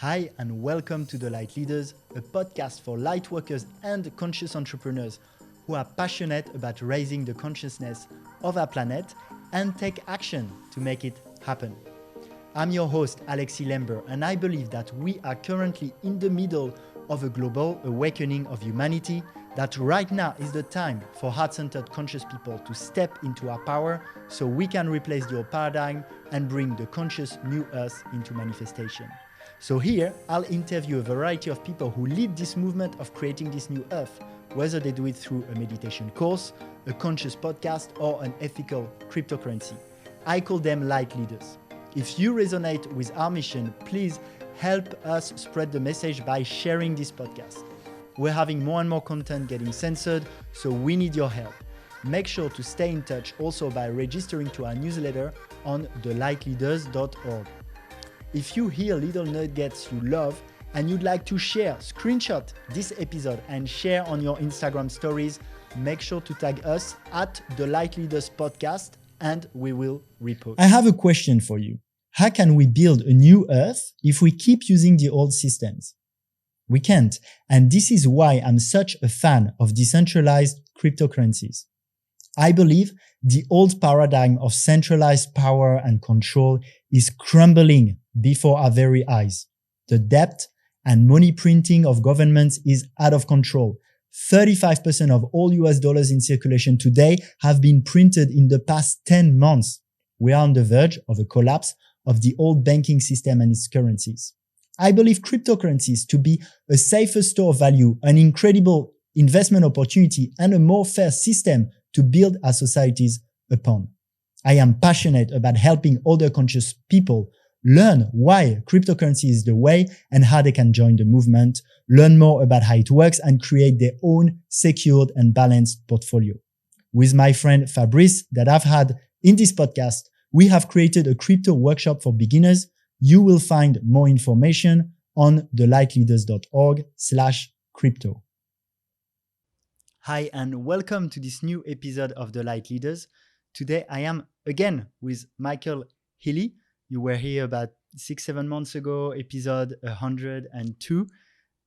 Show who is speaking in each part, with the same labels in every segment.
Speaker 1: Hi and welcome to the Lightleaders, a podcast for light workers and conscious entrepreneurs who are passionate about raising the consciousness of our planet and take action to make it happen. I'm your host, Alexis Lember, and I believe that we are currently in the middle of a global awakening of humanity, that right now is the time for heart-centered conscious people to step into our power so we can replace the old paradigm and bring the conscious new earth into manifestation. So here, I'll interview a variety of people who lead this movement of creating this new earth, whether they do it through a meditation course, a conscious podcast, or an ethical cryptocurrency. I call them light leaders. If you resonate with our mission, please help us spread the message by sharing this podcast. We're having more and more content getting censored, so we need your help. Make sure to stay in touch also by registering to our newsletter on thelightleaders.org. If you hear little nuggets you love and you'd like to share, screenshot this episode and share on your Instagram stories, make sure to tag us at the Lightleaders podcast and we will repost. I have a question for you. How can we build a new earth if we keep using the old systems? We can't. And this is why I'm such a fan of decentralized cryptocurrencies. I believe the old paradigm of centralized power and control is crumbling before our very eyes. The debt and money printing of governments is out of control. 35% of all US dollars in circulation today have been printed in the past 10 months. We are on the verge of a collapse of the old banking system and its currencies. I believe cryptocurrencies to be a safer store of value, an incredible investment opportunity, and a more fair system to build our societies upon. I am passionate about helping other conscious people learn why cryptocurrency is the way and how they can join the movement, learn more about how it works, and create their own secured and balanced portfolio. With my friend Fabrice that I've had in this podcast, we have created a crypto workshop for beginners. You will find more information on thelightleaders.org/crypto. Hi, and welcome to this new episode of The Light Leaders. Today, I am again with Michael Healy. You were here about 6-7 months ago, episode 102.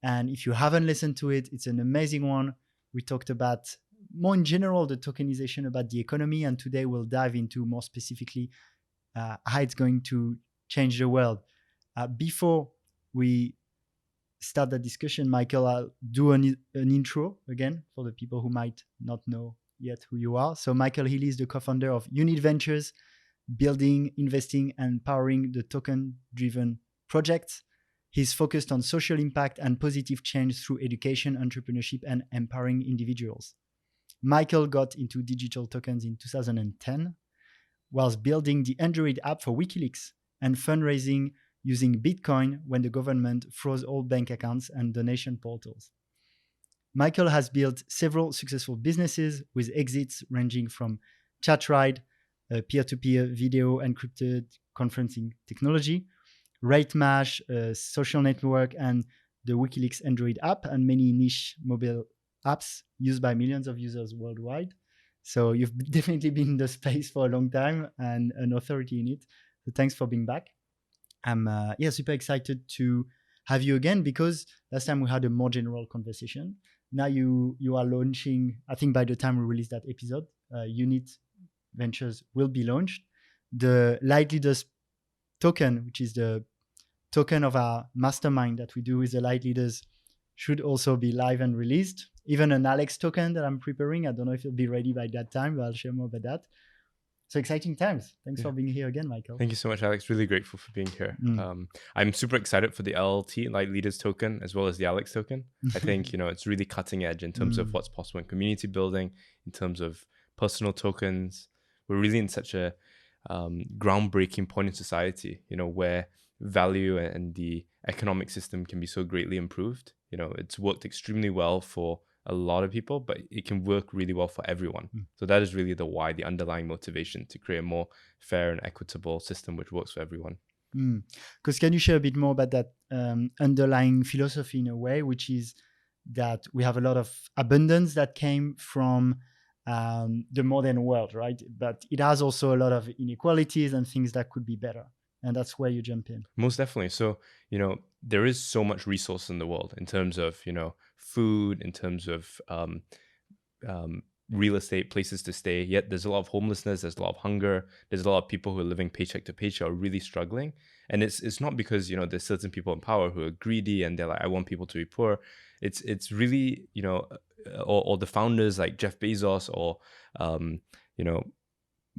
Speaker 1: And if you haven't listened to it, it's an amazing one. We talked about more in general, the tokenization about the economy. And today we'll dive into more specifically how it's going to change the world. Before we start the discussion, Michael, I'll do an intro again for the people who might not know yet who you are. So Michael Healy is the co-founder of Unit Ventures, building, investing, and powering the token-driven projects. He's focused on social impact and positive change through education, entrepreneurship, and empowering individuals. Michael got into digital tokens in 2010, whilst building the Android app for WikiLeaks and fundraising using Bitcoin when the government froze all bank accounts and donation portals. Michael has built several successful businesses with exits ranging from ChatRide, a peer-to-peer video encrypted conferencing technology, RateMash, a social network, and the WikiLeaks Android app, and many niche mobile apps used by millions of users worldwide. So you've definitely been in the space for a long time and an authority in it. So thanks for being back. I'm super excited to have you again because last time we had a more general conversation. Now you are launching, I think by the time we release that episode, Unit Ventures will be launched. The Light Leaders token, which is the token of our mastermind that we do with the Light Leaders, should also be live and released. Even an Alex token that I'm preparing. I don't know if it'll be ready by that time, but I'll share more about that. So exciting times. Thanks for being here again, Michael.
Speaker 2: Thank you so much, Alex. Really grateful for being here. I'm super excited for the LLT, Light Leaders token, as well as the Alex token. I think, it's really cutting edge in terms of what's possible in community building, in terms of personal tokens. We're really in such a groundbreaking point in society, where value and the economic system can be so greatly improved. It's worked extremely well for a lot of people, but it can work really well for everyone. So that is really the why, the underlying motivation to create a more fair and equitable system which works for everyone.
Speaker 1: Because can you share a bit more about that underlying philosophy in a way, which is that we have a lot of abundance that came from the modern world, right? But it has also a lot of inequalities and things that could be better. and that's where you jump in.
Speaker 2: Most definitely. So, there is so much resource in the world in terms of, food, in terms of real estate, places to stay. Yet there's a lot of homelessness, there's a lot of hunger, there's a lot of people who are living paycheck to paycheck, are really struggling. And it's not because, there's certain people in power who are greedy and they're like, I want people to be poor. It's really, or the founders like Jeff Bezos or,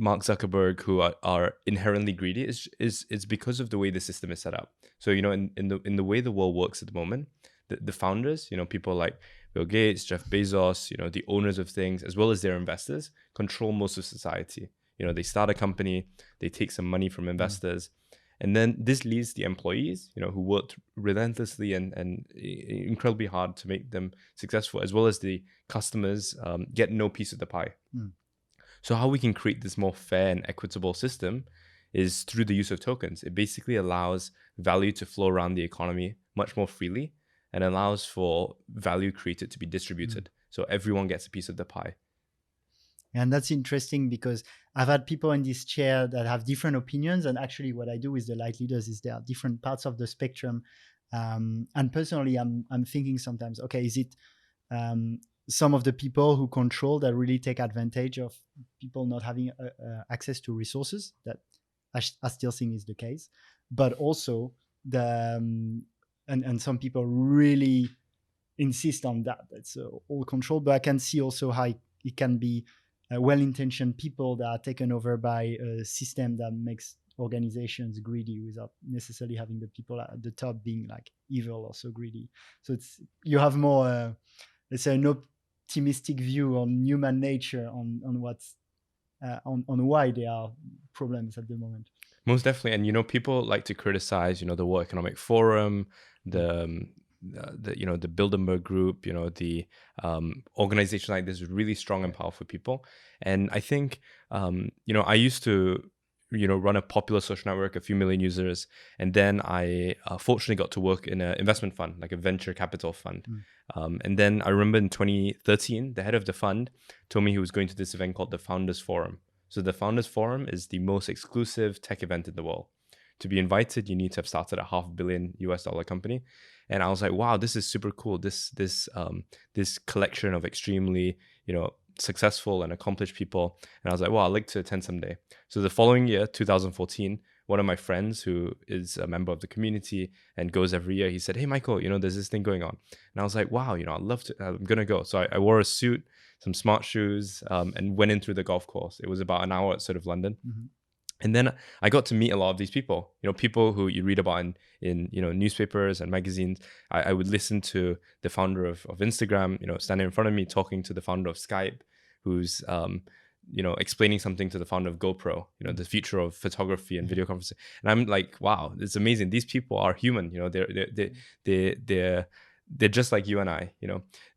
Speaker 2: Mark Zuckerberg, who are inherently greedy, is because of the way the system is set up. So, in the way the world works at the moment, the founders, people like Bill Gates, Jeff Bezos, the owners of things, as well as their investors, control most of society. They start a company, they take some money from investors, and then this leaves the employees, who worked relentlessly and incredibly hard to make them successful, as well as the customers get no piece of the pie. So how we can create this more fair and equitable system is through the use of tokens. It basically allows value to flow around the economy much more freely and allows for value created to be distributed. So everyone gets a piece of the pie.
Speaker 1: And that's interesting because I've had people in this chair that have different opinions. And actually what I do with the Lightleaders is there are different parts of the spectrum. And personally, I'm thinking sometimes, okay, is it some of the people who control that really take advantage of people not having access to resources? That I still think is the case. But also and some people really insist on that. That's all control. But I can see also how it can be well-intentioned people that are taken over by a system that makes organizations greedy without necessarily having the people at the top being like evil or so greedy. So you have more, let's say, an optimistic view on human nature, on what's on why there are problems at the moment.
Speaker 2: Most definitely. And people like to criticize the World Economic Forum, the Bilderberg Group, the organization like this is really strong and powerful people. And I think I used to run a popular social network, a few million users, and then I fortunately got to work in an investment fund, like a venture capital fund. And then I remember in 2013, the head of the fund told me he was going to this event called the Founders Forum. So the Founders Forum is the most exclusive tech event in the world. To be invited, you need to have started a $500 million US company. And I was like, wow, this is super cool. This collection of extremely, successful and accomplished people. And I was like, wow, I'd like to attend someday. So the following year, 2014, one of my friends who is a member of the community and goes every year, he said, hey, Michael, there's this thing going on. And I was like, wow, I'd love to, I'm going to go. So I wore a suit, some smart shoes, and went in through the golf course. It was about an hour outside of London. And then I got to meet a lot of these people, people who you read about in newspapers and magazines. I would listen to the founder of Instagram, standing in front of me, talking to the founder of Skype, who's, explaining something to the founder of GoPro, the future of photography and video conferencing. And I'm like, wow, it's amazing. These people are human, they're just like you and I.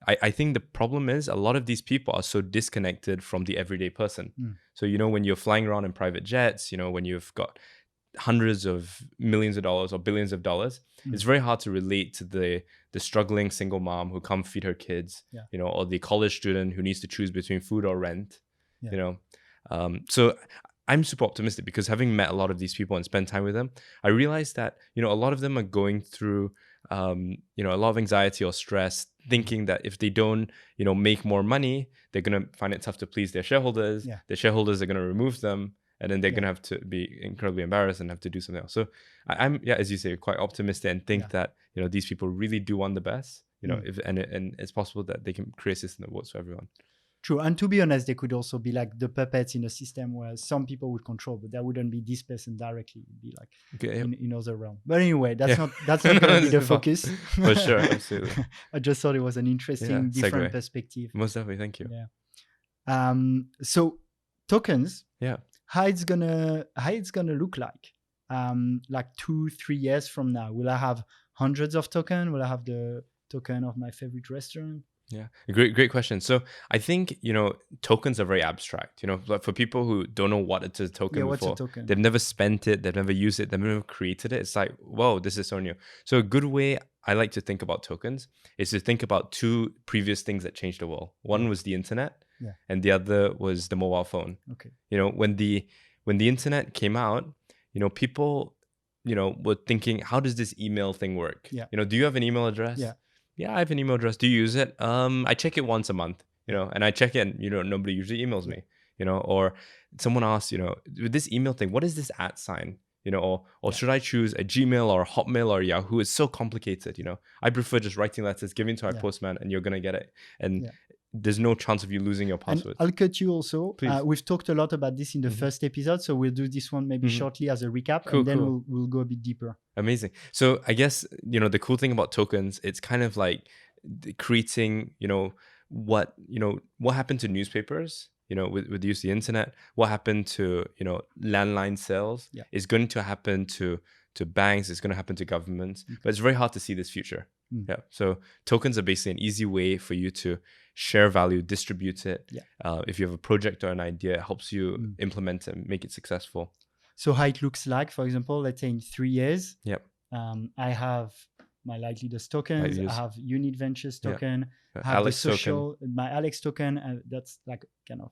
Speaker 2: I think the problem is a lot of these people are so disconnected from the everyday person. So, when you're flying around in private jets, when you've got hundreds of millions of dollars or billions of dollars, it's very hard to relate to the struggling single mom who can't feed her kids, or the college student who needs to choose between food or rent, So I'm super optimistic because having met a lot of these people and spent time with them, I realized that, a lot of them are going through a lot of anxiety or stress, thinking that if they don't, make more money, they're going to find it tough to please their shareholders. Their shareholders are going to remove them, and then they're going to have to be incredibly embarrassed and have to do something else. So I'm, as you say, quite optimistic and think that, these people really do want the best, and it's possible that they can create a system that works for everyone.
Speaker 1: True. And to be honest, they could also be like the puppets in a system where some people would control, but that wouldn't be this person directly. It'd be like in other realm. But anyway, that's not going to be the focus.
Speaker 2: For sure, absolutely.
Speaker 1: I just thought it was an interesting, different perspective.
Speaker 2: Most definitely, thank you.
Speaker 1: Yeah. So tokens.
Speaker 2: Yeah.
Speaker 1: How it's gonna look like 2-3 years from now? Will I have hundreds of tokens? Will I have the token of my favorite restaurant?
Speaker 2: Yeah, great question. So I think, tokens are very abstract, like for people who don't know what it's a token
Speaker 1: what's
Speaker 2: before,
Speaker 1: a token?
Speaker 2: They've never spent it, they've never used it, they've never created it. It's like, whoa, this is so new. So a good way I like to think about tokens is to think about two previous things that changed the world. One was the internet, and the other was the mobile phone.
Speaker 1: Okay.
Speaker 2: When the internet came out, people were thinking, how does this email thing work?
Speaker 1: Yeah.
Speaker 2: Do you have an email address? Yeah, I have an email address. Do you use it? I check it once a month, and I check it and, nobody usually emails me, or someone asks, with this email thing, what is this @ sign? Or should I choose a Gmail or a Hotmail or Yahoo? It's so complicated, I prefer just writing letters, giving to my postman, and you're going to get it. And there's no chance of you losing your password.
Speaker 1: And I'll cut you also. We've talked a lot about this in the first episode, so we'll do this one maybe shortly as a recap, and then we'll go a bit deeper.
Speaker 2: Amazing. So I guess, the cool thing about tokens, it's kind of like creating, what happened to newspapers, with the use of the internet, what happened to, landline sales is going to happen to banks, it's going to happen to governments, but it's very hard to see this future. Yeah. So tokens are basically an easy way for you to share value, distribute it. If you have a project or an idea, it helps you implement it and make it successful.
Speaker 1: So how it looks like, for example, let's say in 3 years, I have my Lightleaders tokens, I have Unit Ventures token, I have
Speaker 2: Alex
Speaker 1: the social,
Speaker 2: token.
Speaker 1: my Alex token, and that's like kind of,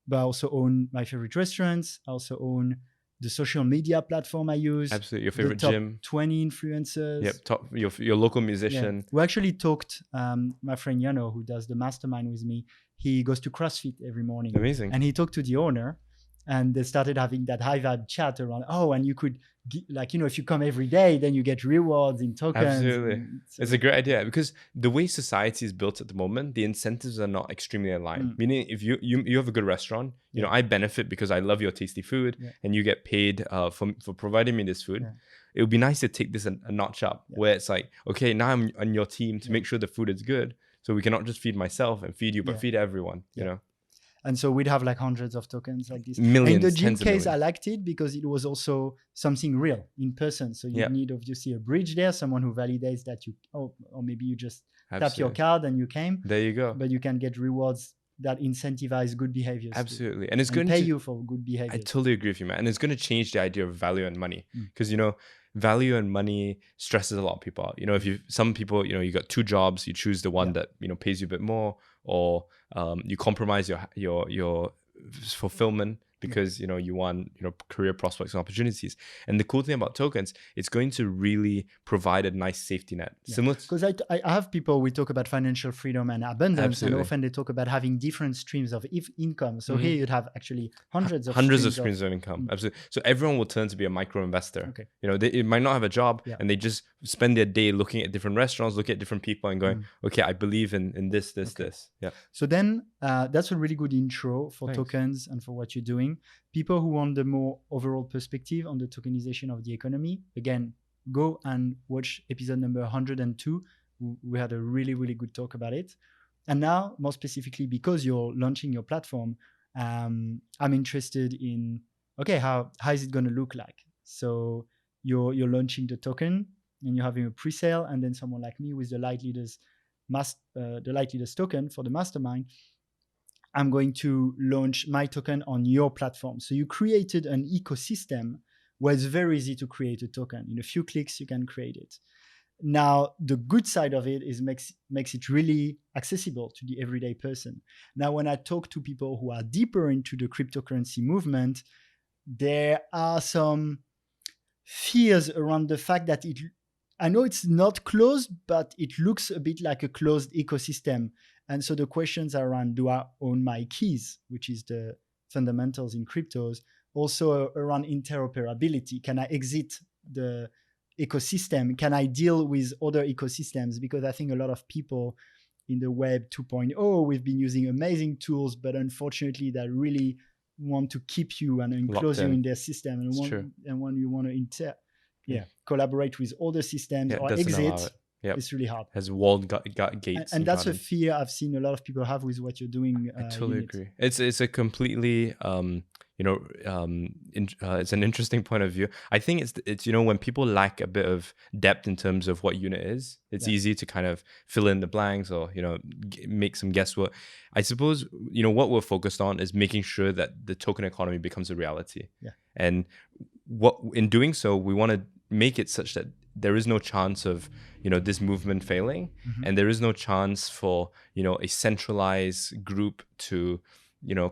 Speaker 1: but I also own my favorite restaurants. I also own the social media platform I use.
Speaker 2: Absolutely. Your favorite
Speaker 1: the top
Speaker 2: gym.
Speaker 1: 20 influencers.
Speaker 2: Yep. Top your local musician.
Speaker 1: We actually talked, my friend Yano, who does the mastermind with me, he goes to CrossFit every morning.
Speaker 2: Amazing.
Speaker 1: And he talked to the owner, and they started having that high vibe chat around, and you could, if you come every day, then you get rewards in tokens.
Speaker 2: Absolutely. It's a great idea, because the way society is built at the moment, the incentives are not extremely aligned. Meaning if you have a good restaurant, I benefit because I love your tasty food, and you get paid for providing me this food. It would be nice to take this a notch up, where it's like, okay, now I'm on your team to make sure the food is good, so we cannot just feed myself and feed you, but feed everyone,
Speaker 1: And so we'd have like hundreds of tokens like this.
Speaker 2: Millions,
Speaker 1: in the gym
Speaker 2: tens of
Speaker 1: case,
Speaker 2: millions.
Speaker 1: I liked it because it was also something real in person. So you need obviously a bridge there, someone who validates that or maybe you just tap your card and you came.
Speaker 2: There you go.
Speaker 1: But you can get rewards that incentivize good behaviors.
Speaker 2: Absolutely. And it's going
Speaker 1: to pay
Speaker 2: to
Speaker 1: you for good behavior.
Speaker 2: I totally agree with you, man. And it's going to change the idea of value and money, because, value and money stresses a lot of people out. If some people, you got 2 jobs, you choose the one that, pays you a bit more, or you compromise your fulfillment because you want career prospects and opportunities. And the cool thing about tokens, it's going to really provide a nice safety net. Similar
Speaker 1: because I have people, we talk about financial freedom and abundance.
Speaker 2: Absolutely.
Speaker 1: And often they talk about having different streams of income. So here you'd have actually hundreds of
Speaker 2: streams of income. Absolutely. So everyone will turn to be a micro investor.
Speaker 1: Okay.
Speaker 2: They might not have a job, and they just spend their day looking at different restaurants, looking at different people and going, okay, I believe in this. Yeah.
Speaker 1: So then that's a really good intro for tokens and for what you're doing. People who want the more overall perspective on the tokenization of the economy, again, go and watch episode number 102. We had a really, really good talk about it. And now, more specifically, because you're launching your platform, I'm interested in, how is it going to look like? So you're launching the token and you're having a pre-sale, and then someone like me with the Lightleaders token for the mastermind, I'm going to launch my token on your platform. So you created an ecosystem where it's very easy to create a token. In a few clicks, you can create it. Now, the good side of it is makes it really accessible to the everyday person. Now, when I talk to people who are deeper into the cryptocurrency movement, there are some fears around the fact that I know it's not closed, but it looks a bit like a closed ecosystem. And so the questions are around, do I own my keys, which is the fundamentals in cryptos? Also around interoperability. Can I exit the ecosystem? Can I deal with other ecosystems? Because I think a lot of people in the web 2.0, we've been using amazing tools, but unfortunately they really want to keep you and enclose you in their system. And when you want to collaborate with other systems or exit, it's really hard.
Speaker 2: Has walled gates.
Speaker 1: And that's a fear I've seen a lot of people have with what you're doing.
Speaker 2: I totally agree. It's a completely, it's an interesting point of view. I think it's when people lack a bit of depth in terms of what unit is, it's easy to kind of fill in the blanks or, make some guesswork. I suppose, what we're focused on is making sure that the token economy becomes a reality. Yeah. And in doing so, we want to make it such that there is no chance of this movement failing, and there is no chance for a centralized group to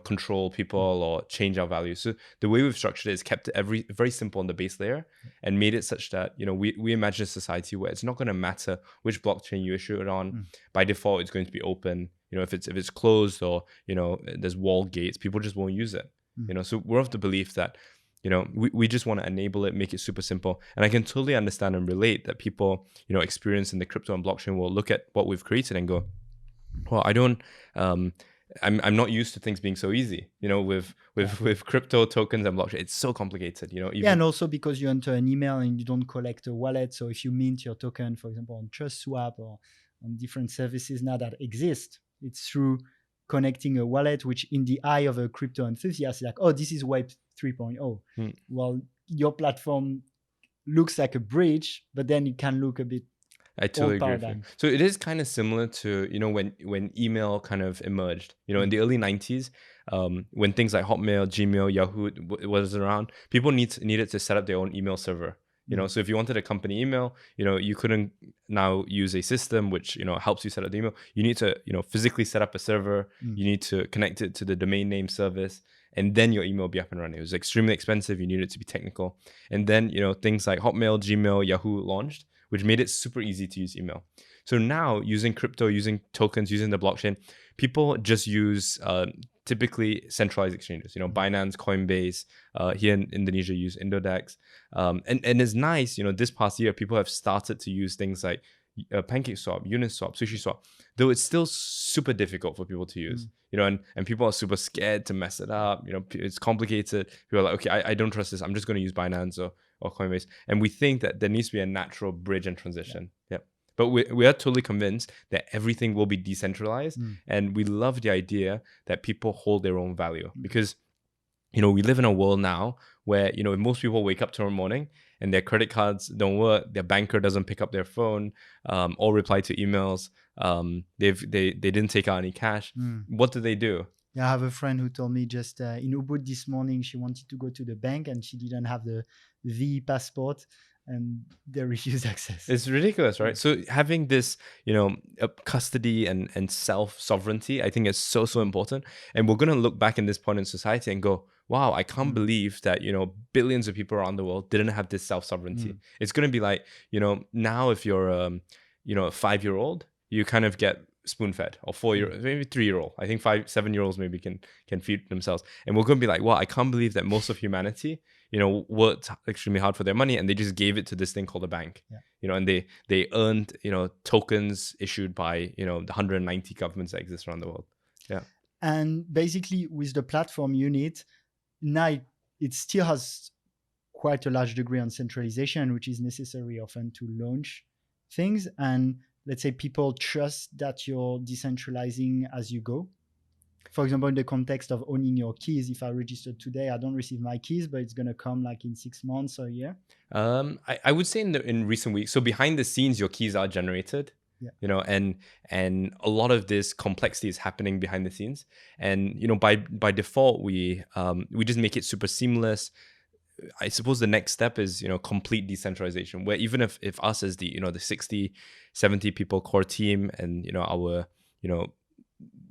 Speaker 2: control people or change our values. So the way we've structured it is kept it very simple on the base layer and made it such that, we imagine a society where it's not going to matter which blockchain you issue it on. By default, it's going to be open. If it's closed or, there's wall gates, people just won't use it. So we're of the belief that, we just want to enable it, make it super simple. And I can totally understand and relate that people, experience in the crypto and blockchain will look at what we've created and go, well, I don't, I'm not used to things being so easy, with crypto tokens and blockchain. It's so complicated,
Speaker 1: and also because you enter an email and you don't collect a wallet. So if you mint your token, for example, on TrustSwap or on different services now that exist, it's through connecting a wallet, which in the eye of a crypto enthusiast is like, oh, this is Web 3.0. Well, your platform looks like a bridge, but then it can look a bit
Speaker 2: I totally agree with you. So it is kind of similar to, when email kind of emerged, in the early 90s, when things like Hotmail, Gmail, Yahoo was around, people needed to set up their own email server. So if you wanted a company email, you couldn't now use a system which, helps you set up the email. You need to, physically set up a server. You need to connect it to the domain name service, and then your email will be up and running. It was extremely expensive. You needed to be technical. And then, things like Hotmail, Gmail, Yahoo launched, which made it super easy to use email. So now using crypto, using tokens, using the blockchain, people just use typically centralized exchanges, Binance, Coinbase, here in Indonesia use Indodex. And it's nice, this past year, people have started to use things like PancakeSwap, Uniswap, SushiSwap, though it's still super difficult for people to use, and people are super scared to mess it up. It's complicated. People are like, okay, I don't trust this. I'm just going to use Binance or Coinbase. And we think that there needs to be a natural bridge and transition. Yeah. But we are totally convinced that everything will be decentralized. And we love the idea that people hold their own value because, we live in a world now where, if most people wake up tomorrow morning and their credit cards don't work, their banker doesn't pick up their phone or reply to emails, they didn't take out any cash. What do they do?
Speaker 1: Yeah, I have a friend who told me just in Ubud this morning, she wanted to go to the bank and she didn't have the V passport and they refused access.
Speaker 2: It's ridiculous, right? So having this, custody and self-sovereignty, I think is so, so important. And we're going to look back in this point in society and go, wow, I can't believe that, billions of people around the world didn't have this self-sovereignty. It's going to be like, now if you're, a 5-year-old, you kind of get spoon-fed, or 4-year, maybe 3-year-old. I think 5-7-year-olds maybe can feed themselves. And we're going to be like, wow, I can't believe that most of humanity, worked extremely hard for their money and they just gave it to this thing called a bank. And they earned, tokens issued by, the 190 governments that exist around the world. Yeah.
Speaker 1: And basically with the platform unit, now it still has quite a large degree on centralization, which is necessary often to launch things. And let's say people trust that you're decentralizing as you go. For example, in the context of owning your keys, if I registered today, I don't receive my keys, but it's going to come like in 6 months or a year.
Speaker 2: I would say in recent weeks, so behind the scenes, your keys are generated. And a lot of this complexity is happening behind the scenes. And, by default, we just make it super seamless. I suppose the next step is, complete decentralization, where even if us as the 60, 70 people core team and, our,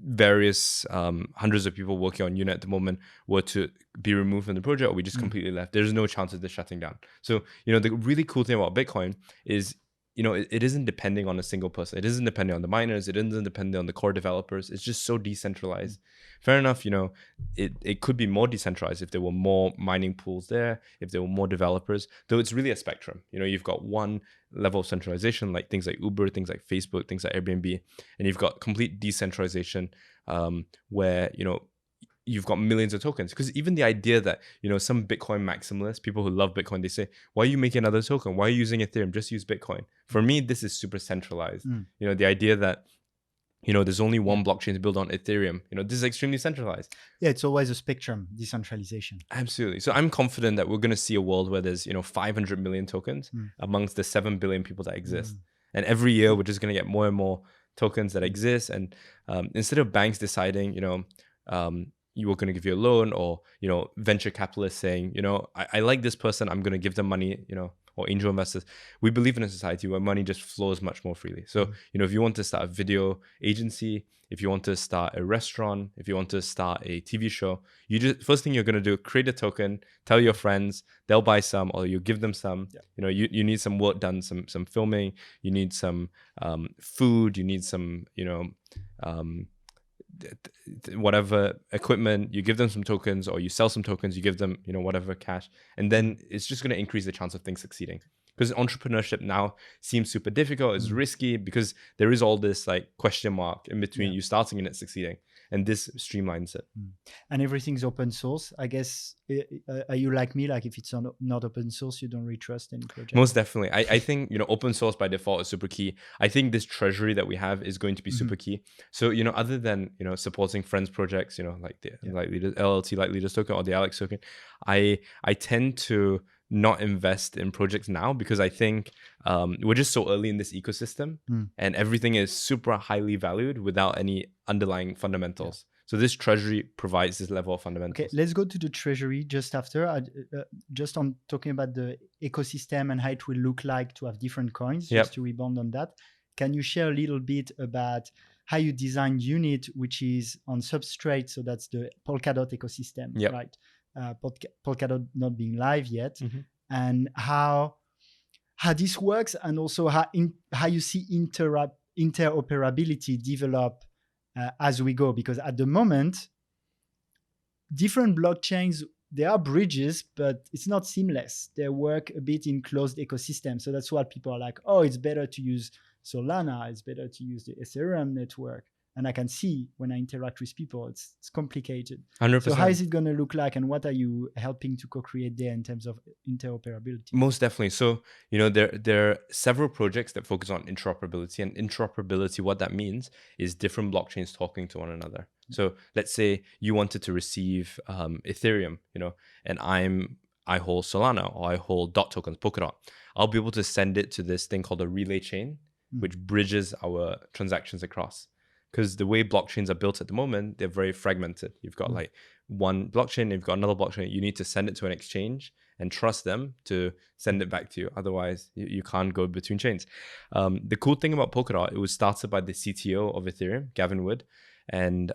Speaker 2: various hundreds of people working on unit at the moment were to be removed from the project, or we just completely left, there's no chance of this shutting down. So, the really cool thing about Bitcoin is, it isn't depending on a single person. It isn't depending on the miners. It isn't depending on the core developers. It's just so decentralized. Fair enough, it could be more decentralized if there were more mining pools there, if there were more developers, though it's really a spectrum. You've got one level of centralization, like things like Uber, things like Facebook, things like Airbnb, and you've got complete decentralization where, you've got millions of tokens. Because even the idea that, some Bitcoin maximalists, people who love Bitcoin, they say, why are you making another token? Why are you using Ethereum? Just use Bitcoin. For me, this is super centralized. The idea that, there's only one blockchain to build on Ethereum, this is extremely centralized.
Speaker 1: Yeah, it's always a spectrum, decentralization.
Speaker 2: Absolutely. So I'm confident that we're going to see a world where there's, 500 million tokens amongst the 7 billion people that exist. And every year, we're just going to get more and more tokens that exist. And instead of banks deciding, you were going to give you a loan, or, venture capitalists saying, I like this person, I'm going to give them money, or angel investors. We believe in a society where money just flows much more freely. So, if you want to start a video agency, if you want to start a restaurant, if you want to start a TV show, first thing you're going to do, create a token, tell your friends, they'll buy some, or you give them some. You need some work done, some filming, you need some food, you need some, whatever equipment, you give them some tokens, or you sell some tokens, you give them, whatever cash, and then it's just going to increase the chance of things succeeding. Because entrepreneurship now seems super difficult, it's risky, because there is all this like question mark in between you starting and it succeeding, and this streamlines it.
Speaker 1: And everything's open source, I guess. Are you like me, like if it's not open source, you don't really trust any project?
Speaker 2: Most definitely. I think open source by default is super key. I think this treasury that we have is going to be super key. So other than supporting friends projects, like the Lightleaders, LLT Lightleaders token or the Alex token, I tend to not invest in projects now, because I think we're just so early in this ecosystem and everything is super highly valued without any underlying fundamentals. So this treasury provides this level of fundamentals.
Speaker 1: Okay, let's go to the treasury just after. Just on talking about the ecosystem and how it will look like to have different coins, just to rebound on that. Can you share a little bit about how you designed Unit, which is on Substrate? So that's the Polkadot ecosystem, right? Polkadot not being live yet, and how this works, and also how you see interoperability develop as we go, because at the moment different blockchains, they are bridges, but it's not seamless. They work a bit in closed ecosystems. So that's why people are like, oh, it's better to use Solana, it's better to use the Ethereum network. And I can see when I interact with people, it's complicated.
Speaker 2: 100%.
Speaker 1: So how is it going to look like, and what are you helping to co-create there in terms of interoperability?
Speaker 2: Most definitely. So, there are several projects that focus on interoperability, and interoperability, what that means is different blockchains talking to one another. So let's say you wanted to receive Ethereum, and I hold Solana, or I hold DOT tokens, Polkadot. I'll be able to send it to this thing called a relay chain, which bridges our transactions across. Because the way blockchains are built at the moment, they're very fragmented. You've got like one blockchain, you've got another blockchain. You need to send it to an exchange and trust them to send it back to you. Otherwise, you can't go between chains. The cool thing about Polkadot, it was started by the CTO of Ethereum, Gavin Wood. And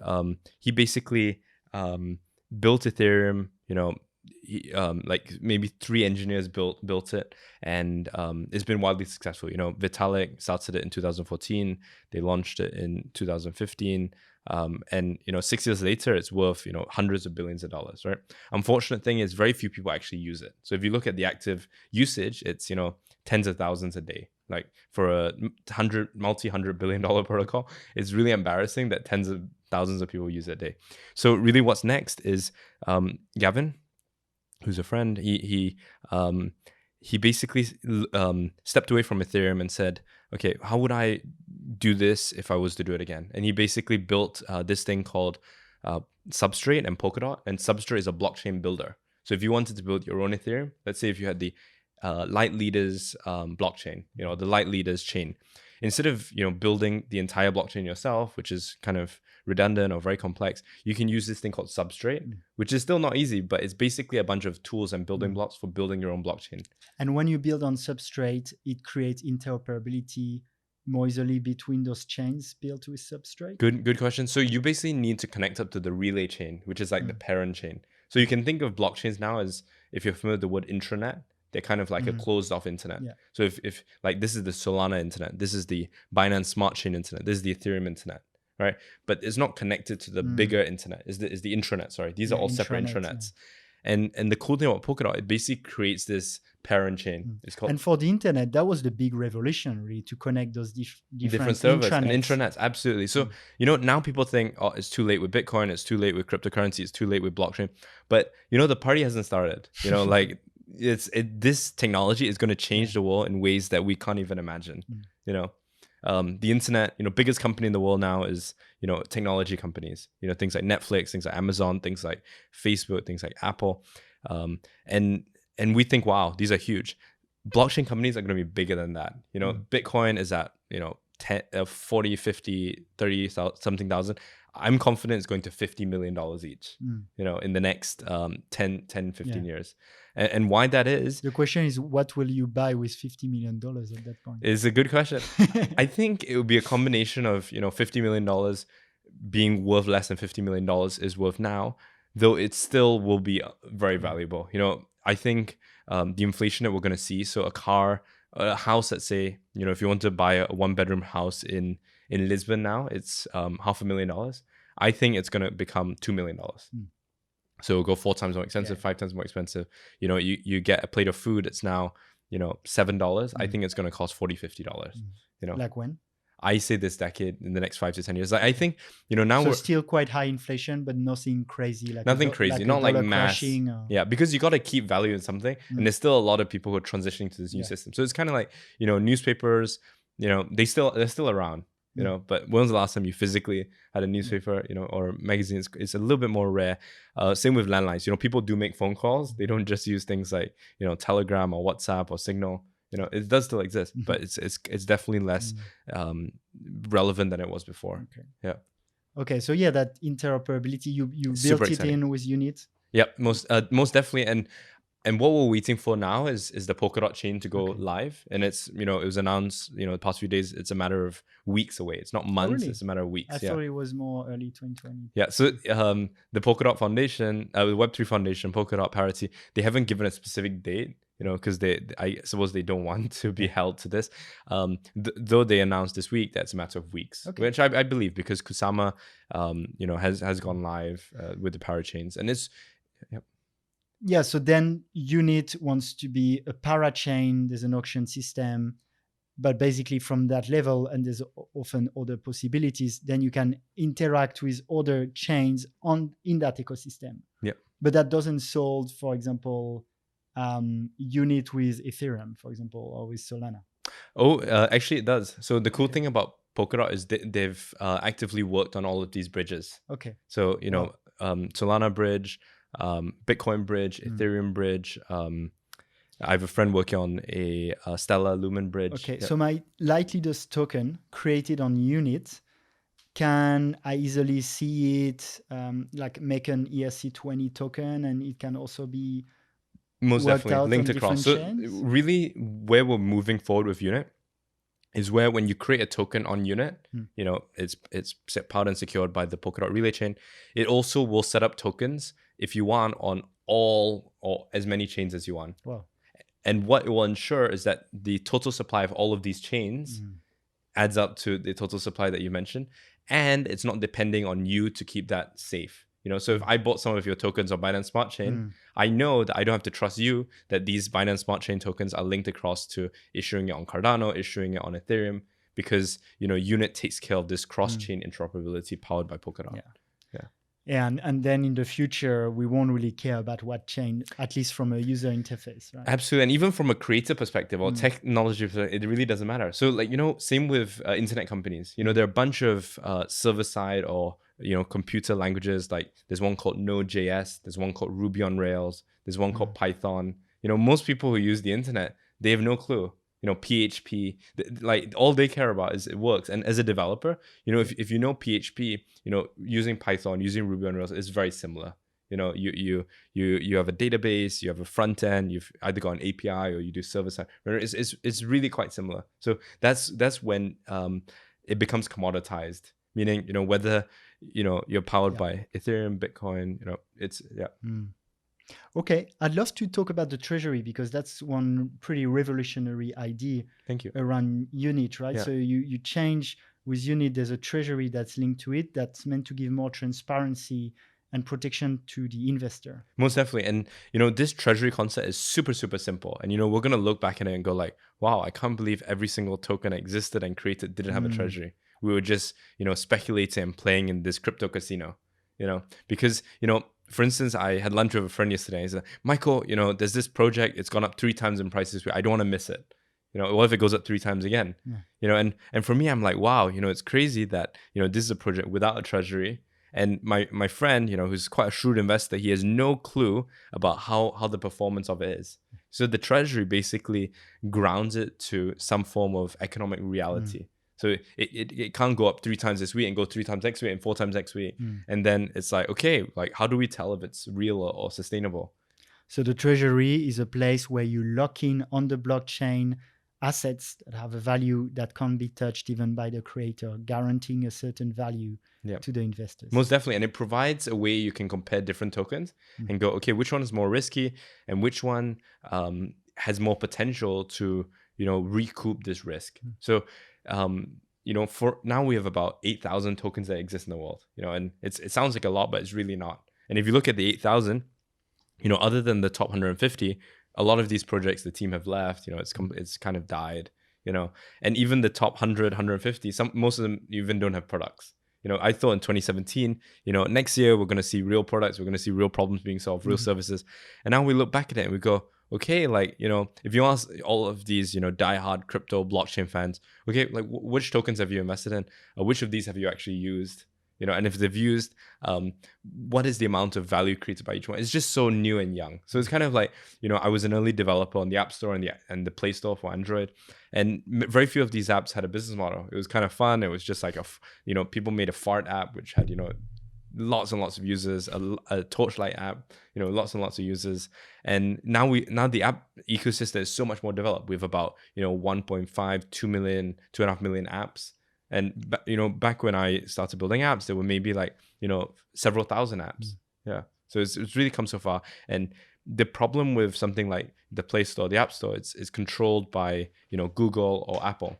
Speaker 2: he basically built Ethereum, he, like maybe 3 engineers built it, and it's been wildly successful. Vitalik started it in 2014. They launched it in 2015, and 6 years later, it's worth hundreds of billions of dollars. Right. Unfortunate thing is very few people actually use it. So if you look at the active usage, it's tens of thousands a day. Like for a multi-hundred billion dollar protocol, it's really embarrassing that tens of thousands of people use it a day. So really, what's next is Gavin, who's a friend, he basically stepped away from Ethereum and said, okay, how would I do this if I was to do it again? And he basically built this thing called Substrate and Polkadot. And Substrate is a blockchain builder. So if you wanted to build your own Ethereum, let's say if you had the Lightleaders blockchain, the Lightleaders chain, instead of building the entire blockchain yourself, which is kind of redundant or very complex, you can use this thing called Substrate, which is still not easy, but it's basically a bunch of tools and building blocks for building your own blockchain.
Speaker 1: And when you build on Substrate, it creates interoperability more easily between those chains built with Substrate?
Speaker 2: Good question. So you basically need to connect up to the relay chain, which is like the parent chain. So you can think of blockchains now as, if you're familiar with the word intranet, they're kind of like a closed off internet. Yeah. So if like this is the Solana internet, this is the Binance Smart Chain internet, this is the Ethereum internet, right? But it's not connected to the bigger internet. Is the intranet, sorry. These are all separate intranets. Yeah. And the cool thing about Polkadot, it basically creates this parent chain. It's called.
Speaker 1: And for the internet, that was the big revolution, really, to connect those different
Speaker 2: servers
Speaker 1: intranets.
Speaker 2: And intranets. Absolutely. So now people think, oh, it's too late with Bitcoin, it's too late with cryptocurrency, it's too late with blockchain. But the party hasn't started. Like this technology is going to change the world in ways that we can't even imagine. The internet, biggest company in the world now is technology companies, things like Netflix, things like Amazon, things like Facebook, things like Apple, and we think, wow, these are huge. Blockchain companies are going to be bigger than that. Bitcoin is at 10, 40, 50, 30 something thousand. I'm confident it's going to $50 million each, in the next 10, 15 years. And why that is
Speaker 1: The question is, what will you buy with $50 million at that point?
Speaker 2: is a good question. I think it would be a combination of, $50 million being worth less than $50 million is worth now, though it still will be very valuable. I think the inflation that we're going to see, so a house, let's say, if you want to buy a 1-bedroom house in Lisbon now, it's $500,000. I think it's going to become $2 million. So it'll go 4 times more expensive, 5 times more expensive. You get a plate of food, it's now, $7. I think it's going to cost $40, $50.
Speaker 1: Like when?
Speaker 2: I say this decade, in the next 5 to 10 years. I think, now
Speaker 1: so
Speaker 2: we're
Speaker 1: still quite high inflation, but nothing crazy.
Speaker 2: Nothing crazy, not like mass. Yeah, because you got to keep value in something. And there's still a lot of people who are transitioning to this new system. So it's kind of like, newspapers, they're still around. But when was the last time you physically had a newspaper, or magazine? It's a little bit more rare. Same with landlines. People do make phone calls. They don't just use things like, Telegram or WhatsApp or Signal. It does still exist, but it's definitely less relevant than it was before.
Speaker 1: Okay.
Speaker 2: Yeah.
Speaker 1: Okay. So that interoperability, you built it in with Unit.
Speaker 2: Yep. Most definitely. And what we're waiting for now is the Polkadot chain to go live. And it's, it was announced, the past few days, it's a matter of weeks away. It's not months,
Speaker 1: really?
Speaker 2: It's a matter of weeks.
Speaker 1: I thought it was more early 2020.
Speaker 2: Yeah. So the Polkadot Foundation, the Web3 Foundation, Polkadot Parity, they haven't given a specific date, because I suppose they don't want to be held to this. Though they announced this week, that's a matter of weeks, which I believe, because Kusama, has gone live with the parachains. And it's,
Speaker 1: Yeah, so then Unit wants to be a parachain. There's an auction system, but basically from that level, and there's often other possibilities, then you can interact with other chains in that ecosystem.
Speaker 2: Yeah.
Speaker 1: But that doesn't solve, for example, Unit with Ethereum, for example, or with Solana.
Speaker 2: Oh, actually it does. So the cool thing about Polkadot is they've actively worked on all of these bridges.
Speaker 1: Okay.
Speaker 2: So, Solana bridge, Bitcoin bridge, Ethereum bridge. I have a friend working on a Stellar Lumen bridge.
Speaker 1: Okay, so my Lightleaders token created on Unit, can I easily see it like make an ERC20 token, and it can also be
Speaker 2: most definitely linked across. So really, where we're moving forward with Unit is where when you create a token on Unit, it's powered and secured by the Polkadot relay chain. It also will set up tokens if you want on all or as many chains as you want.
Speaker 1: Wow.
Speaker 2: And what it will ensure is that the total supply of all of these chains adds up to the total supply that you mentioned. And it's not depending on you to keep that safe. So if I bought some of your tokens on Binance Smart Chain, I know that I don't have to trust you that these Binance Smart Chain tokens are linked across to issuing it on Cardano, issuing it on Ethereum, because, Unit takes care of this cross-chain interoperability powered by Polkadot.
Speaker 1: Yeah. And then in the future, we won't really care about what chain, at least from a user interface, right?
Speaker 2: Absolutely. And even from a creator perspective or technology perspective, it really doesn't matter. So same with internet companies. There are a bunch of server-side or computer languages. Like there's one called Node.js, there's one called Ruby on Rails, there's one called Python. Most people who use the internet, they have no clue. PHP, like all they care about is it works. And as a developer, if you know PHP, using Python, using Ruby on Rails is very similar. You have a database, you have a front end, you've either got an API or you do server side. It's really quite similar. So that's when it becomes commoditized. Meaning, whether you're powered by Ethereum, Bitcoin, it's
Speaker 1: Okay, I'd love to talk about the treasury, because that's one pretty revolutionary idea.
Speaker 2: Thank you.
Speaker 1: Around Unit, right?
Speaker 2: Yeah.
Speaker 1: So you change with Unit, there's a treasury that's linked to it that's meant to give more transparency and protection to the investor.
Speaker 2: Most definitely. And, this treasury concept is super, super simple. And, we're going to look back at it and go like, wow, I can't believe every single token that existed and created didn't have a treasury. We were just, speculating and playing in this crypto casino, because, for instance, I had lunch with a friend yesterday. He's like, Michael, there's this project. It's gone up 3 times in price this week. I don't want to miss it. What if it goes up 3 times again? And for me, I'm like, wow, it's crazy that, this is a project without a treasury. And my friend, who's quite a shrewd investor, he has no clue about how the performance of it is. So the treasury basically grounds it to some form of economic reality. So it can't go up 3 times this week and go 3 times next week and 4 times next week. And then it's like, okay, like how do we tell if it's real or sustainable?
Speaker 1: So the treasury is a place where you lock in on the blockchain assets that have a value that can't be touched even by the creator, guaranteeing a certain value to the investors.
Speaker 2: Most definitely. And it provides a way you can compare different tokens and go, okay, which one is more risky and which one has more potential to, recoup this risk. So, for now we have about 8,000 tokens that exist in the world, and it sounds like a lot, but it's really not. And if you look at the 8,000, other than the top 150, a lot of these projects the team have left, it's kind of died, and even the top 100, 150, most of them even don't have products. I thought in 2017, next year we're going to see real products, we're going to see real problems being solved, real services. And now we look back at it and we go, okay, if you ask all of these, diehard crypto blockchain fans, okay, which tokens have you invested in? Which of these have you actually used? And if they've used, what is the amount of value created by each one? It's just so new and young. So it's kind of like, I was an early developer on the App Store and the Play Store for Android. And very few of these apps had a business model. It was kind of fun. It was just like, people made a fart app, which had, lots and lots of users, a torchlight app, lots and lots of users. And now the app ecosystem is so much more developed. We have about, 1.5, 2 million, 2.5 million apps. And, back when I started building apps, there were maybe several thousand apps. Yeah. So it's really come so far. And the problem with something like the Play Store, the App Store, it's controlled by, Google or Apple.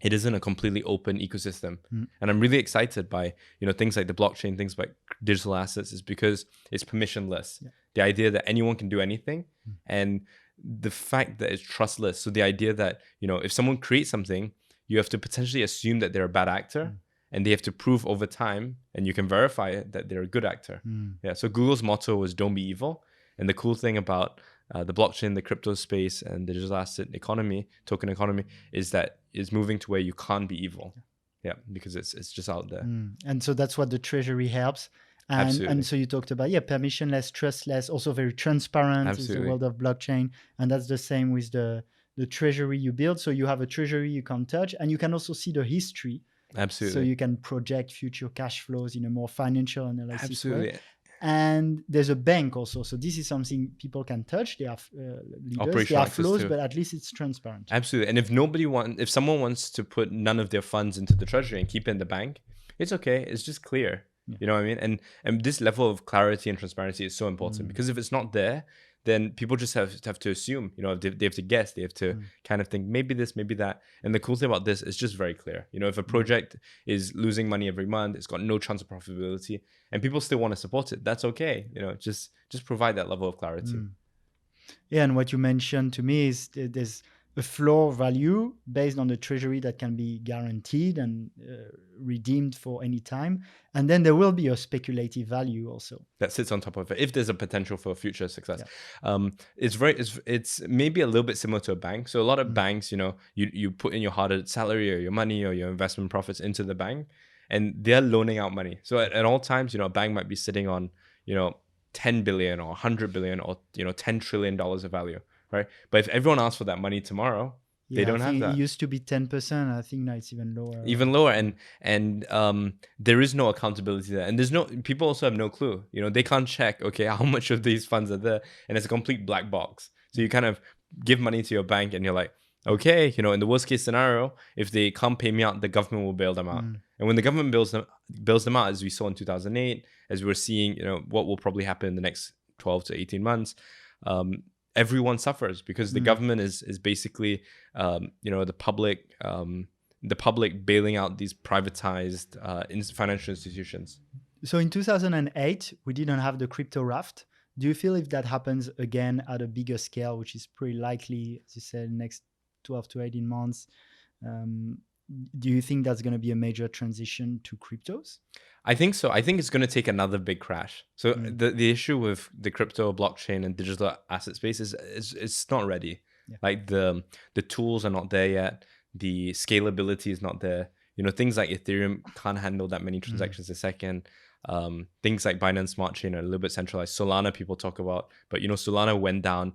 Speaker 2: It isn't a completely open ecosystem. And I'm really excited by, things like the blockchain, things like digital assets, is because it's permissionless. Yeah. The idea that anyone can do anything and the fact that it's trustless. So the idea that, if someone creates something, you have to potentially assume that they're a bad actor and they have to prove over time, and you can verify it, that they're a good actor. Yeah. So Google's motto was don't be evil. And the cool thing about the blockchain, the crypto space, and the digital asset economy, token economy, is that it's moving to where you can't be evil. Yeah, because it's just out there.
Speaker 1: And so that's what the treasury helps. And so you talked about, permissionless, trustless, also very transparent is the world of blockchain. And that's the same with the treasury you build. So you have a treasury you can touch, and you can also see the history.
Speaker 2: Absolutely.
Speaker 1: So you can project future cash flows in a more financial analysis way. And there's a bank also. So this is something people can touch. They have leaders, they have flows, but at least it's transparent.
Speaker 2: Absolutely. And if someone wants to put none of their funds into the treasury and keep it in the bank, it's okay. It's just clear. Yeah. You know what I mean? And this level of clarity and transparency is so important, because if it's not there, then people just have to assume, they have to guess, they have to kind of think maybe this, maybe that. And the cool thing about this is just very clear. If a project is losing money every month, it's got no chance of profitability, and people still want to support it, that's okay. Just provide that level of clarity.
Speaker 1: Yeah, and what you mentioned to me is there's a floor value based on the treasury that can be guaranteed and redeemed for any time. And then there will be a speculative value also
Speaker 2: that sits on top of it if there's a potential for future success. Yeah. It's maybe a little bit similar to a bank. So a lot of banks, you put in your hard-earned salary or your money or your investment profits into the bank, and they're loaning out money. So at all times, a bank might be sitting on 10 billion or 100 billion or $10 trillion of value. Right. But if everyone asks for that money tomorrow, they don't have that.
Speaker 1: It used to be 10%. I think now it's even lower.
Speaker 2: Even lower. And there is no accountability there. And people also have no clue. They can't check, okay, how much of these funds are there. And it's a complete black box. So you kind of give money to your bank and you're like, okay, in the worst case scenario, if they can't pay me out, the government will bail them out. And when the government bails them out, as we saw in 2008, as we're seeing, what will probably happen in the next 12 to 18 months, everyone suffers, because the government is basically, the public bailing out these privatized financial institutions.
Speaker 1: So in 2008, we didn't have the crypto raft. Do you feel if that happens again at a bigger scale, which is pretty likely, as you said, next 12 to 18 months, do you think that's going to be a major transition to cryptos?
Speaker 2: I think so. I think it's going to take another big crash. So the issue with the crypto, blockchain, and digital asset space is it's not ready. Yeah. Like the tools are not there yet. The scalability is not there. Things like Ethereum can't handle that many transactions a second. Things like Binance Smart Chain are a little bit centralized. Solana people talk about, but Solana went down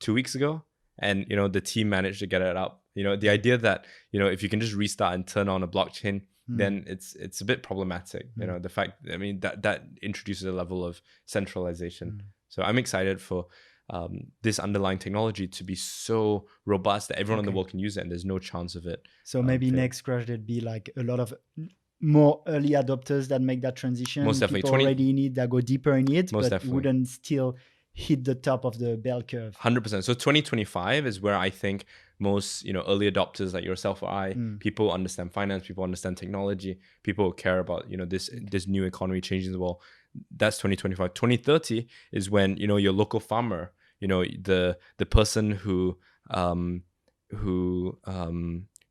Speaker 2: 2 weeks ago, and the team managed to get it up. The idea that if you can just restart and turn on a blockchain, then it's a bit problematic. The fact, that introduces a level of centralization. So I'm excited for this underlying technology to be so robust that everyone in the world can use it, and there's no chance of it.
Speaker 1: So maybe
Speaker 2: failing.
Speaker 1: next crash there'd be like a lot of more early adopters that make that transition.
Speaker 2: Most definitely.
Speaker 1: People already in it that go deeper in it,
Speaker 2: Most
Speaker 1: but
Speaker 2: definitely.
Speaker 1: wouldn't still hit the top of the bell curve.
Speaker 2: 100%. So 2025 is where I think most, early adopters like yourself or I, people understand finance, people understand technology, people care about, this new economy changing the world. That's 2025. 2030 is when, your local farmer, the person who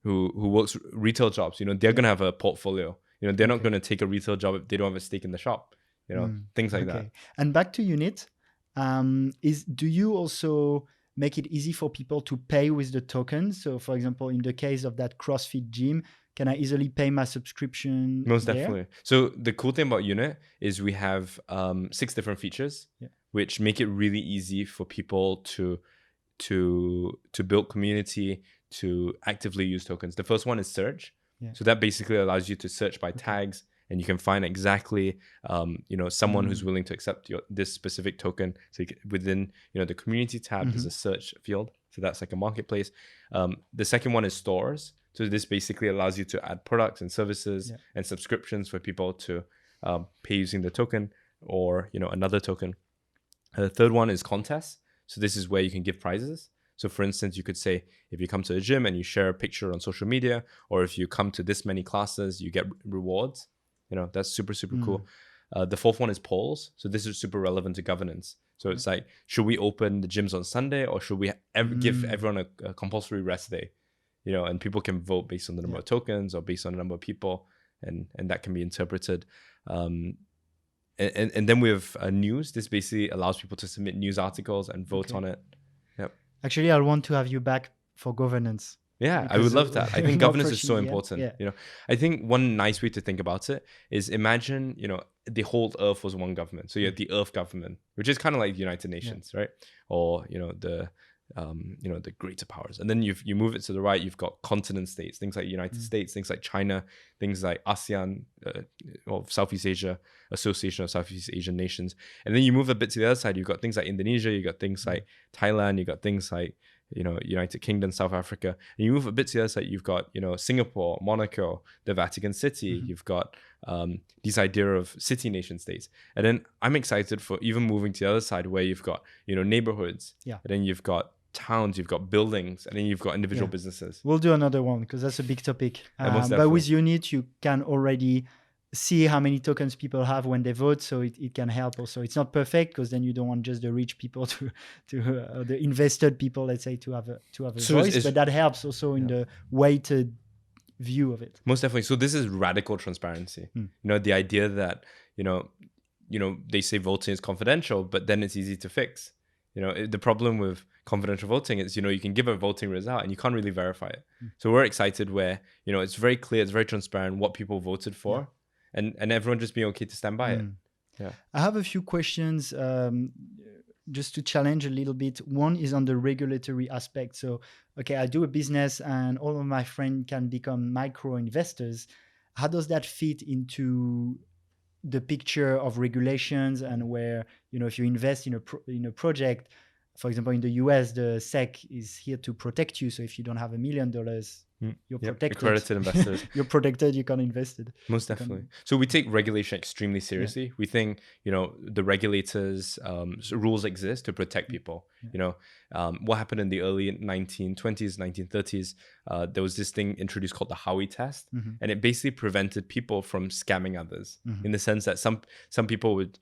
Speaker 2: works retail jobs, they're going to have a portfolio. They're not going to take a retail job if they don't have a stake in the shop, things like that.
Speaker 1: And back to Unit, do you also make it easy for people to pay with the tokens? So for example, in the case of that CrossFit gym, can I easily pay my subscription?
Speaker 2: Most definitely. So the cool thing about Unit is we have 6 different features, which make it really easy for people to build community, to actively use tokens. The first one is search. So that basically allows you to search by tags, and you can find exactly, someone who's willing to accept this specific token. So within, the community tab, there's a search field. So that's like a marketplace. The second one is stores. So this basically allows you to add products and services and subscriptions for people to pay using the token or, another token. The third one is contests. So this is where you can give prizes. So for instance, you could say, if you come to a gym and you share a picture on social media, or if you come to this many classes, you get rewards. That's super, super cool. The fourth one is polls. So this is super relevant to governance. So it's like, should we open the gyms on Sunday, or should we give everyone a compulsory rest day? And people can vote based on the number of tokens or based on the number of people, and that can be interpreted. And then we have news. This basically allows people to submit news articles and vote on it. Yep.
Speaker 1: Actually, I want to have you back for governance.
Speaker 2: Yeah, I would love that. I think governance is so important. I think one nice way to think about it is imagine, the whole Earth was one government. So you have the Earth government, which is kind of like the United Nations, right? Or the greater powers. And then you move it to the right, you've got continent states, things like United States, things like China, things like ASEAN, or Southeast Asia, Association of Southeast Asian Nations. And then you move a bit to the other side, you've got things like Indonesia, you've got things like Thailand, you've got things like United Kingdom, South Africa. And you move a bit to the other side, you've got Singapore, Monaco, the Vatican City. You've got this idea of city nation states. And then I'm excited for even moving to the other side, where you've got neighborhoods, and then you've got towns, you've got buildings, and then you've got individual businesses.
Speaker 1: We'll do another one because that's a big topic. But with Unit, you can already see how many tokens people have when they vote, so it can help also. It's not perfect because then you don't want just the rich people to the invested people, let's say, to have a voice, but that helps also in the weighted view of it.
Speaker 2: Most definitely. So this is radical transparency. The idea that they say voting is confidential, but then it's easy to fix. The problem with confidential voting is, you can give a voting result and you can't really verify it. So we're excited where, it's very clear, it's very transparent what people voted for, and everyone just being okay to stand by it. Yeah.
Speaker 1: I have a few questions just to challenge a little bit. One is on the regulatory aspect. So, okay, I do a business and all of my friends can become micro investors. How does that fit into the picture of regulations, and where, if you invest in a project, for example, in the US, the SEC is here to protect you. So if you don't have $1 million, you're protected.
Speaker 2: Accredited investors.
Speaker 1: You're protected. You can invest it.
Speaker 2: Most definitely. So we take regulation extremely seriously. We think, the regulators, rules exist to protect people. What happened in the early 1920s, 1930s, there was this thing introduced called the Howey test. And it basically prevented people from scamming others, in the sense that some people would,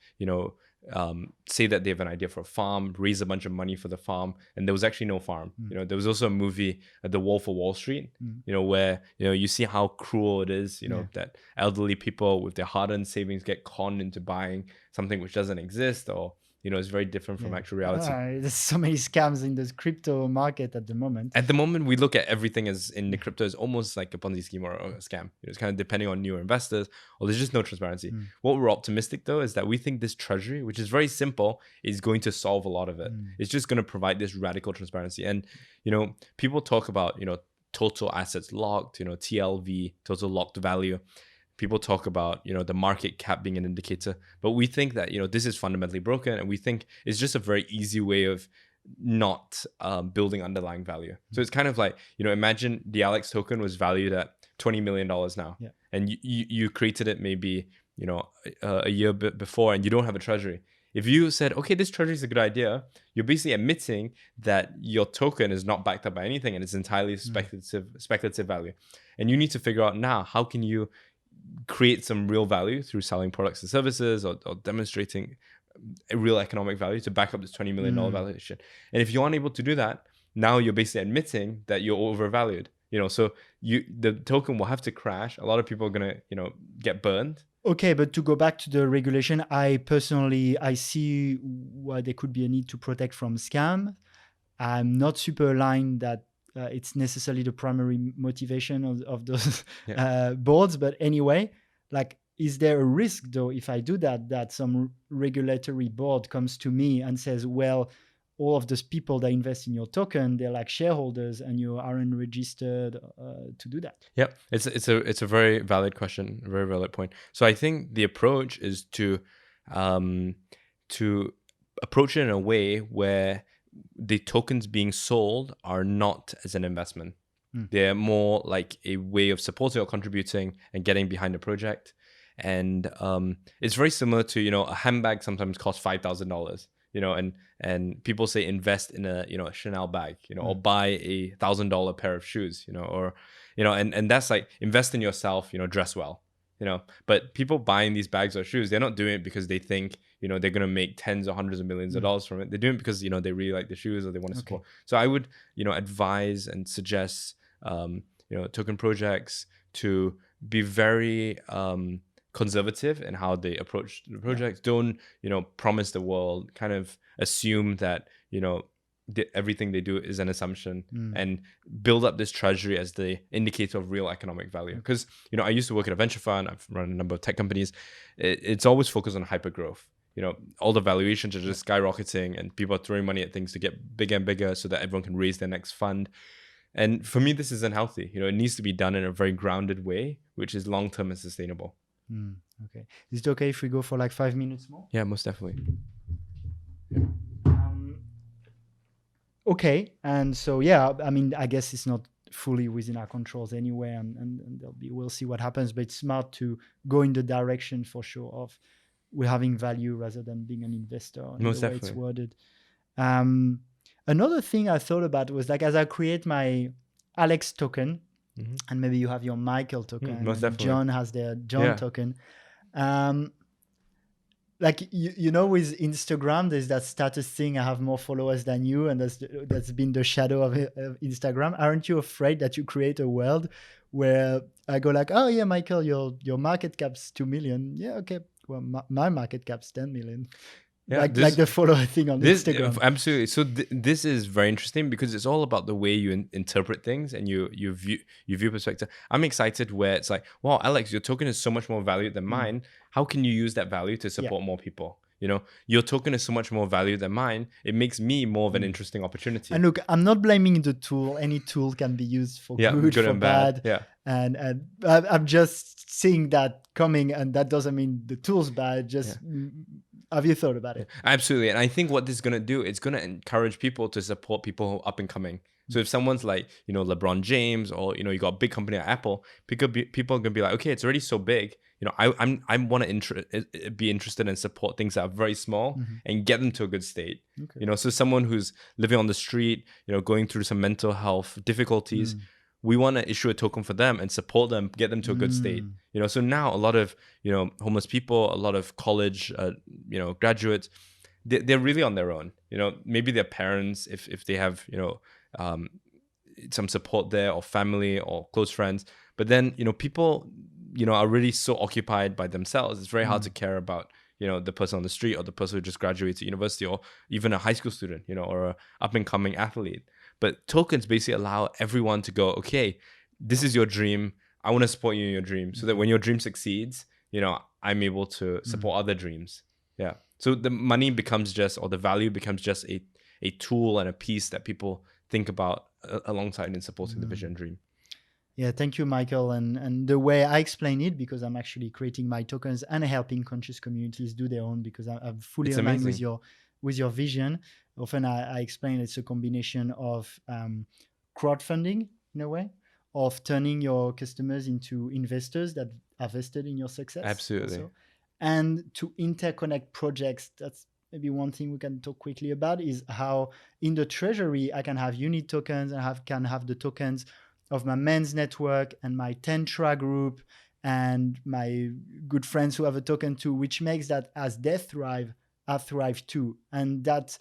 Speaker 2: say that they have an idea for a farm, raise a bunch of money for the farm, and there was actually no farm. There was also a movie, The Wolf of Wall Street, where you see how cruel it is, that elderly people with their hard-earned savings get conned into buying something which doesn't exist, or it's very different from actual reality.
Speaker 1: There's so many scams in the crypto market at the moment.
Speaker 2: At the moment, we look at everything as in the crypto as almost like a Ponzi scheme or a scam. It's kind of depending on newer investors, or there's just no transparency. What we're optimistic though is that we think this treasury, which is very simple, is going to solve a lot of it. It's just going to provide this radical transparency. And people talk about total assets locked, TLV, total locked value. People talk about, the market cap being an indicator, but we think that, this is fundamentally broken, and we think it's just a very easy way of not building underlying value. So it's kind of like, imagine the Alex token was valued at $20 million now, and you created it maybe, a year before, and you don't have a treasury. If you said, okay, this treasury is a good idea, you're basically admitting that your token is not backed up by anything and it's entirely speculative value. And you need to figure out now, how can you create some real value through selling products and services, or demonstrating a real economic value to back up this $20 million valuation. And if you aren't able to do that, now you're basically admitting that you're overvalued. So the token will have to crash. A lot of people are going to, get burned.
Speaker 1: Okay, but to go back to the regulation, I see why there could be a need to protect from scam. I'm not super aligned that it's necessarily the primary motivation of those boards. But anyway, is there a risk though, if I do that some regulatory board comes to me and says, well, all of those people that invest in your token, they're like shareholders and you aren't registered to do that?
Speaker 2: Yeah, it's a very valid question, a very valid point. So I think the approach is to approach it in a way where the tokens being sold are not as an investment. They're more like a way of supporting or contributing and getting behind the project. And it's very similar to, a handbag sometimes costs $5,000. And people say invest in a Chanel bag, or buy a $1,000 pair of shoes, and that's like invest in yourself, dress well, but people buying these bags or shoes, they're not doing it because they think, they're going to make tens or hundreds of millions of dollars from it. They're doing it because, they really like the shoes or they want to support. So I would, advise and suggest, token projects to be very, conservative in how they approach the projects. Don't promise the world, kind of assume that everything they do is an assumption, and build up this treasury as the indicator of real economic value. Because I used to work at a venture fund, I've run a number of tech companies. It's always focused on hyper growth. All the valuations are just skyrocketing and people are throwing money at things to get bigger and bigger so that everyone can raise their next fund. And for me, this isn't healthy. It needs to be done in a very grounded way, which is long-term and sustainable.
Speaker 1: Okay. Is it okay if we go for 5 minutes more?
Speaker 2: Yeah, most definitely.
Speaker 1: Okay. And so, I guess it's not fully within our controls anyway, and we'll see what happens, but it's smart to go in the direction for sure of we're having value rather than being an investor.
Speaker 2: Most
Speaker 1: the way
Speaker 2: definitely.
Speaker 1: It's worded. Another thing I thought about was as I create my Alex token, and maybe you have your Michael token,
Speaker 2: most
Speaker 1: and
Speaker 2: definitely.
Speaker 1: John has their John token. With Instagram, there's that status thing, I have more followers than you, and that's been the shadow of Instagram. Aren't you afraid that you create a world where I go oh yeah, Michael, your market cap's 2 million. Yeah, okay. Well, my market cap's 10 million.
Speaker 2: Yeah,
Speaker 1: like the follower thing on Instagram.
Speaker 2: Absolutely. So this is very interesting because it's all about the way you interpret things and you view perspective. I'm excited where it's like, wow, Alex, your token is so much more valued than mine. How can you use that value to support more people? Your token is so much more valued than mine. It makes me more of an interesting opportunity.
Speaker 1: And look, I'm not blaming the tool. Any tool can be used for good for
Speaker 2: and
Speaker 1: bad.
Speaker 2: Yeah.
Speaker 1: And I'm just seeing that coming, and that doesn't mean the tool's bad. Have you thought about it?
Speaker 2: Absolutely. And I think what this is going to do, it's going to encourage people to support people who are up and coming. So if someone's like, LeBron James, or, you got a big company like Apple, people are going to be like, okay, it's already so big. I want to be interested and support things that are very small and get them to a good state. Okay. So someone who's living on the street, going through some mental health difficulties, we want to issue a token for them and support them, get them to a good state. So now a lot of, homeless people, a lot of college, graduates, they're really on their own. Maybe their parents, if they have, some support there, or family or close friends. But then, people, are really so occupied by themselves. It's very hard to care about, the person on the street or the person who just graduated university, or even a high school student, or a up and coming athlete. But tokens basically allow everyone to go, okay, this is your dream. I want to support you in your dream, so that when your dream succeeds, I'm able to support other dreams. Yeah. So the money becomes or the value becomes just a tool and a piece that people think about alongside in supporting the vision and dream.
Speaker 1: Yeah, thank you, Michael. And the way I explain it, because I'm actually creating my tokens and helping conscious communities do their own, because I'm fully
Speaker 2: It's
Speaker 1: aligned
Speaker 2: amazing.
Speaker 1: with your vision. Often I explain it's a combination of crowdfunding in a way, of turning your customers into investors that are vested in your success
Speaker 2: Absolutely.
Speaker 1: also, and to interconnect projects. That's maybe one thing we can talk quickly about, is how in the treasury I can have unit tokens and can have the tokens of my men's network and my Tantra group and my good friends who have a token too, which makes that as they thrive, I thrive too. And that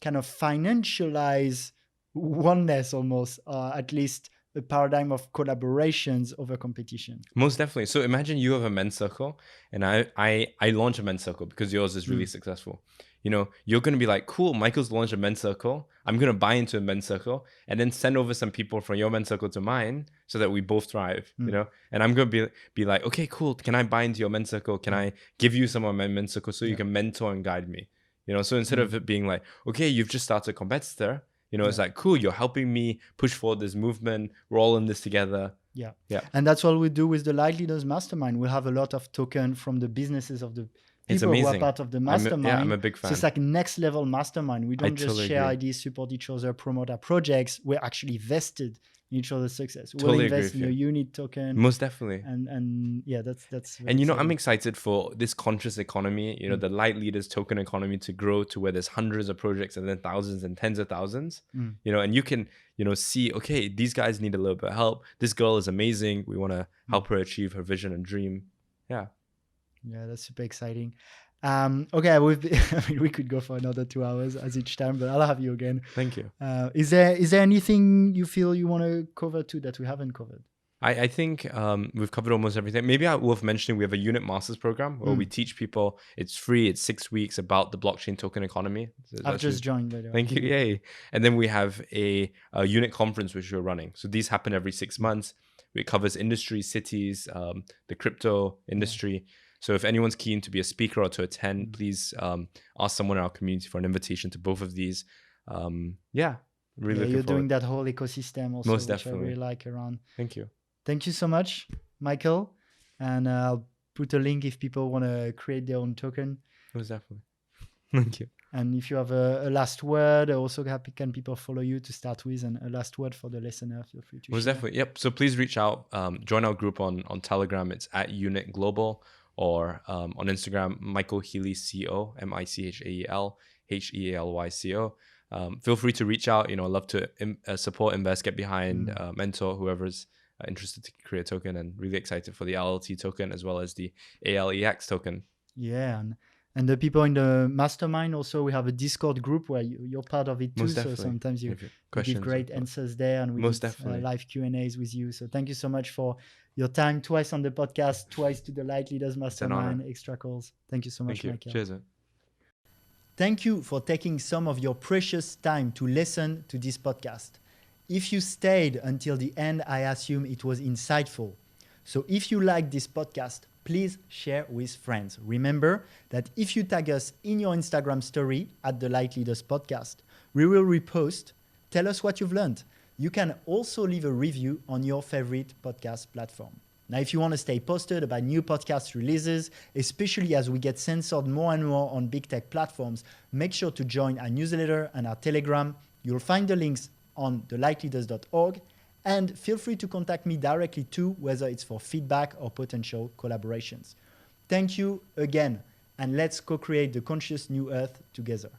Speaker 1: kind of financialize oneness almost, or at least a paradigm of collaborations over competition.
Speaker 2: Most definitely. So imagine you have a men's circle, and I launch a men's circle because yours is really successful. You know, you're gonna be like, cool, Michael's launched a men's circle. I'm gonna buy into a men's circle and then send over some people from your men's circle to mine so that we both thrive. You know, and I'm gonna be like, okay, cool. Can I buy into your men's circle? Can I give you some of my men's circle so you can mentor and guide me? You know, so instead of it being like, okay, you've just started a competitor. You know, it's like, cool, you're helping me push forward this movement. We're all in this together.
Speaker 1: Yeah.
Speaker 2: Yeah.
Speaker 1: And that's what we do with the Lightleaders Mastermind. We have a lot of token from the businesses of the
Speaker 2: It's
Speaker 1: people who are
Speaker 2: amazing.
Speaker 1: part of the mastermind.
Speaker 2: I'm a big fan.
Speaker 1: So it's like next level mastermind. We don't just
Speaker 2: totally
Speaker 1: share
Speaker 2: agree.
Speaker 1: ideas, support each other, promote our projects. We're actually vested in each other's success. We'll
Speaker 2: Totally agree
Speaker 1: invest
Speaker 2: with
Speaker 1: in your
Speaker 2: you.
Speaker 1: unit token.
Speaker 2: Most definitely.
Speaker 1: And yeah, that's very
Speaker 2: And you know,
Speaker 1: exciting.
Speaker 2: I'm excited for this conscious economy, you know, the Lightleaders token economy to grow to where there's hundreds of projects and then thousands and tens of thousands. You know, and you can, you know, see, okay, these guys need a little bit of help. This girl is amazing. We want to help her achieve her vision and dream. Yeah.
Speaker 1: Yeah, that's super exciting. Okay, I mean, we could go for another 2 hours as each time, but I'll have you again.
Speaker 2: Thank you.
Speaker 1: Is there anything you feel you want to cover too that we haven't covered?
Speaker 2: I think we've covered almost everything. Maybe worth mentioning, we have a unit masters program where we teach people. It's free. It's 6 weeks about the blockchain token economy. So
Speaker 1: I've just joined, by the way.
Speaker 2: Thank you. Yay. And then we have a unit conference, which we're running. So these happen every 6 months. It covers industry, cities, the crypto industry. So if anyone's keen to be a speaker or to attend, please ask someone in our community for an invitation to both of these. Really looking
Speaker 1: you're
Speaker 2: forward.
Speaker 1: doing that whole ecosystem also,
Speaker 2: Most
Speaker 1: which
Speaker 2: definitely.
Speaker 1: I really like around.
Speaker 2: Thank you.
Speaker 1: Thank you so much, Michael. And I'll put a link if people want to create their own token.
Speaker 2: Most definitely. Thank you.
Speaker 1: And if you have a last word, also can people follow you to start with? And a last word for the listener, feel free to
Speaker 2: Most
Speaker 1: share.
Speaker 2: definitely. Yep. So please reach out. Join our group on Telegram. It's at Unit Global, or on Instagram, Michael Healy CO, MICHAEL HEALYCO. Feel free to reach out. You know, I'd love to support, invest, get behind, mentor whoever's interested to create a token, and really excited for the LLT token as well as the ALEX token.
Speaker 1: Yeah, and the people in the mastermind also, we have a Discord group where you're part of it too.
Speaker 2: Most
Speaker 1: So
Speaker 2: definitely.
Speaker 1: sometimes you give great answers there, and we
Speaker 2: Most
Speaker 1: did
Speaker 2: definitely.
Speaker 1: live Q&As with you. So thank you so much for your time, twice on the podcast, twice to the Lightleaders Mastermind, extra calls. Thank you so much, Michael.
Speaker 2: Cheers, man.
Speaker 1: Thank you for taking some of your precious time to listen to this podcast. If you stayed until the end, I assume it was insightful. So if you like this podcast, please share with friends. Remember that if you tag us in your Instagram story at the Lightleaders Podcast, we will repost. Tell us what you've learned. You can also leave a review on your favorite podcast platform. Now, if you want to stay posted about new podcast releases, especially as we get censored more and more on big tech platforms, make sure to join our newsletter and our Telegram. You'll find the links on thelightleaders.org. And feel free to contact me directly too, whether it's for feedback or potential collaborations. Thank you again, and let's co-create the conscious new earth together.